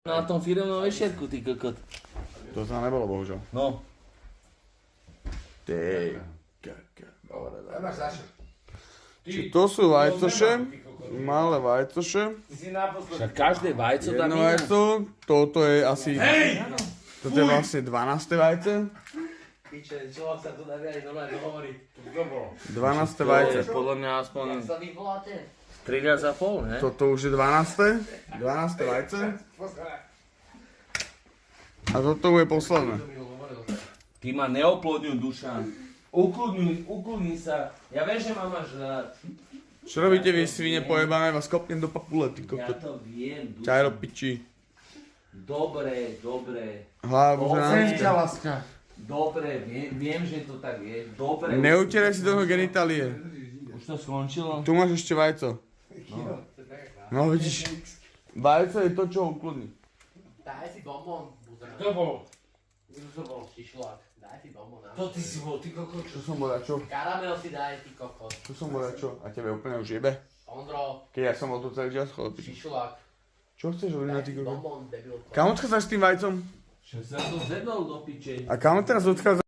Na tom firmnom vešetku, ty kokot. To sa nebolo, bohužiaľ. No. Ty. Máš zašel. Či to sú vajcoše, malé vajcoše. Však každé vajco tam Jedno iné. vajco, toto je asi... Toto je vlastne 12. vajce. Piče, čo sa tu nevie aj normálne dohovoriť. Kto bol? 12. To vajce. je podľa mňa aspoň Jak sa vy voláte? 3,5, ne? Toto už je 12. 12. vajce. A toto bude posledné. Ty ma neoplodňuj, Dušan. Ukludni sa. Ja viem, že ma máš rád. Čo robíte vy, svine pojebané? Vás kopnem do papule, ty Ja kokot. to viem, Čajro Dušan. piči. Dobre. Hlavu, že Chcem nám... ťa, láska. Dobre, viem, že to tak je. Dobre. Neutieraj si toho genitálie. Už to skončilo? Tu máš ešte vajco. No vidíš. Vajco je to, čo ho ukludní. Daj si bonbon. Kto bol? Kto bol? Šišlák. Daj si bonbon. To ty si bol, ty kokot. Čo som bol čo? Karamel si daj, ty kokot. Čo som bol čo? A tebe úplne už jebe? Ondro, Keď ja som bol tu celý čas, chodil piči. šišlák. Čo chceš hovoriť na Daj ty si kokot? bonbon, debilko. Kam odchádzaš s tým vajcom? Však sa to zebol do piče. A kam teraz odchádzaš?